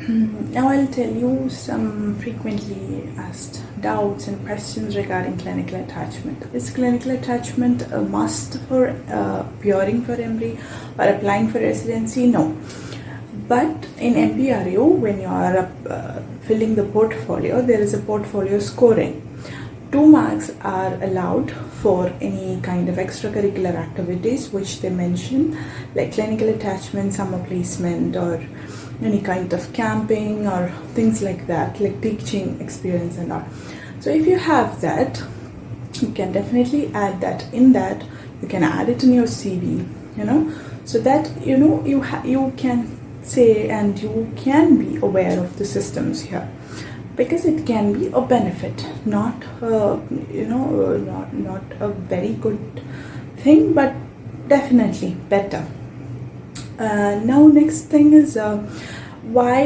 Now I'll tell you some frequently asked doubts and questions regarding clinical attachment. Is clinical attachment a must for appearing for EMREE or applying for residency? No. But in MPRU, when you are filling the portfolio, there is a portfolio scoring. 2 marks are allowed for any kind of extracurricular activities which they mention, like clinical attachment, summer placement, or any kind of camping or things like that, like teaching experience and all. So if you have that, you can definitely add that. In that, you can add it in your CV, so that you can say and you can be aware of the systems here, because it can be a benefit, not not a very good thing, but definitely better. Now next thing is why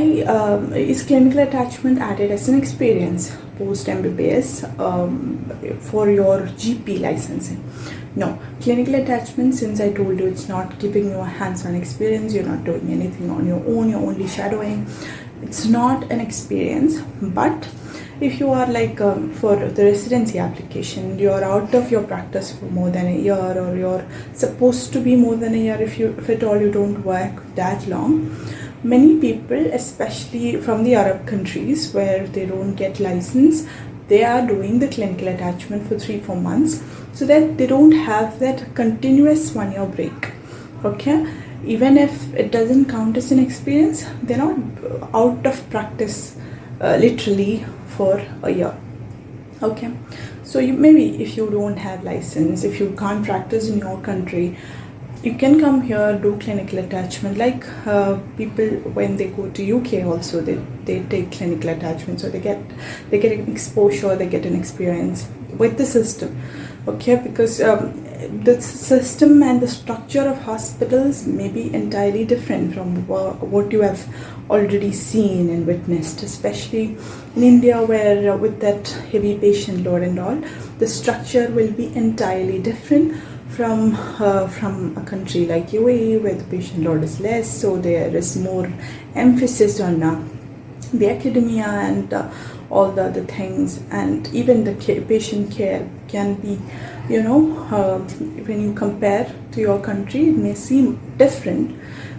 is clinical attachment added as an experience post MBBS for your GP licensing? No, clinical attachment, since I told you, it's not giving you a hands-on experience, you're not doing anything on your own, you're only shadowing. It's not an experience. But if you are like for the residency application, you're out of your practice for more than a year, or you're supposed to be more than a year if at all you don't work that long. Many people, especially from the Arab countries where they don't get license, they are doing the clinical attachment for 3-4 months, so that they don't have that continuous 1-year break. Okay, even if it doesn't count as an experience, they're not out of practice literally for a year. Okay, so you maybe, if you don't have license, if you can't practice in your country, you can come here, do clinical attachment, like people when they go to UK also, they take clinical attachment, so they get an exposure, they get an experience with the system. Okay, because the system and the structure of hospitals may be entirely different from what you have already seen and witnessed, especially in India, where with that heavy patient load and all, the structure will be entirely different from a country like UAE, where the patient load is less, so there is more emphasis on the academia and all the other things, and even the patient care can be, when you compare to your country, it may seem different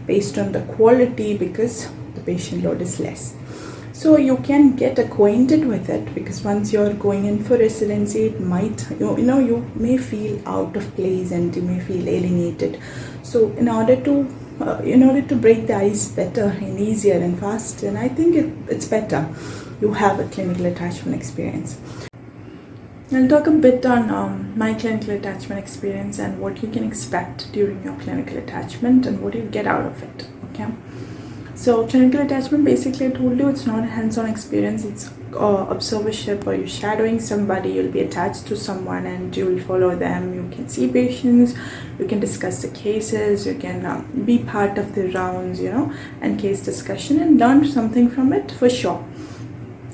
based on the quality, because the patient load is less. So you can get acquainted with it, because once you're going in for residency, it might, you may feel out of place and you may feel alienated. So in order to break the ice better and easier and faster, and I think it's better you have a clinical attachment experience. I'll talk a bit on my clinical attachment experience and what you can expect during your clinical attachment and what you get out of it. Okay. So clinical attachment, basically I told you, it's not a hands-on experience, it's observership, or you're shadowing somebody, you'll be attached to someone and you'll follow them, you can see patients, you can discuss the cases, you can be part of the rounds, and case discussion, and learn something from it for sure.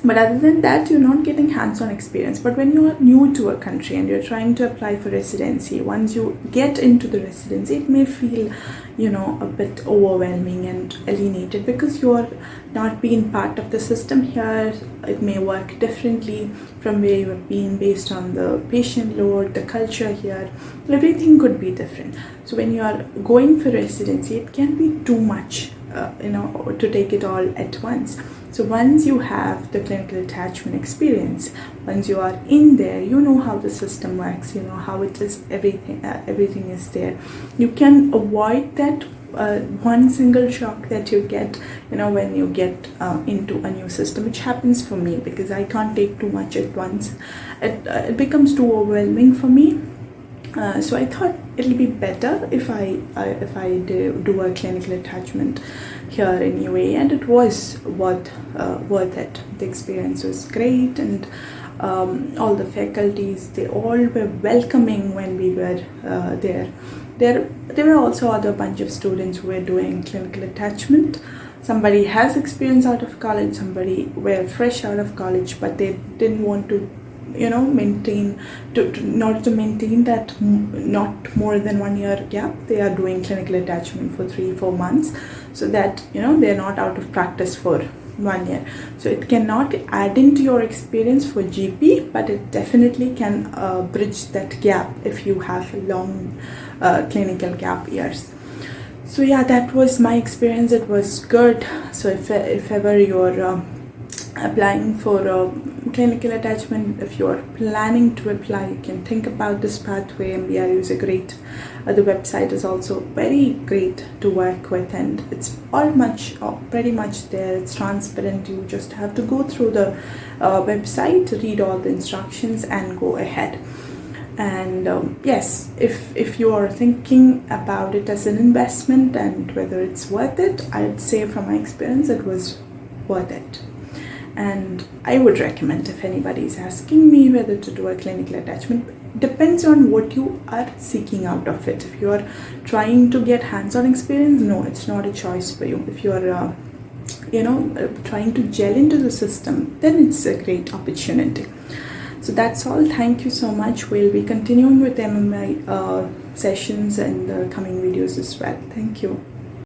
But other than that, you're not getting hands-on experience. But when you are new to a country and you're trying to apply for residency, once you get into the residency, it may feel, a bit overwhelming and alienated, because you are not being part of the system here. It may work differently from where you have been, based on the patient load, the culture here. Everything could be different. So when you are going for residency, it can be too much, to take it all at once. So once you have the clinical attachment experience, once you are in there, you know how the system works, how it is, everything is there. You can avoid that one single shock that you get, when you get into a new system, which happens for me, because I can't take too much at once. It becomes too overwhelming for me. So I thought it'll be better if I do a clinical attachment here in UAE, and it was worth it. The experience was great, and all the faculties, they all were welcoming when we were there. There were also other bunch of students who were doing clinical attachment. Somebody has experience out of college, somebody were fresh out of college, but they didn't want to maintain in order to maintain that not more than 1 year gap, they are doing clinical attachment for 3-4 months, so that they're not out of practice for 1 year. So it cannot add into your experience for GP, but it definitely can bridge that gap if you have long clinical gap years. So yeah, that was my experience. It was good. So if ever you're applying for clinical attachment, if you're planning to apply, you can think about this pathway. MBRU is a great, the website is also very great to work with, and it's pretty much there. It's transparent. You just have to go through the website, read all the instructions, and go ahead. And yes, if you are thinking about it as an investment and whether it's worth it, I'd say from my experience it was worth it. And I would recommend, if anybody is asking me whether to do a clinical attachment, depends on what you are seeking out of it. If you are trying to get hands-on experience, no, it's not a choice for you. If you are trying to gel into the system, then it's a great opportunity. So that's all. Thank you so much. We'll be continuing with MMI sessions and the coming videos as well. Thank you.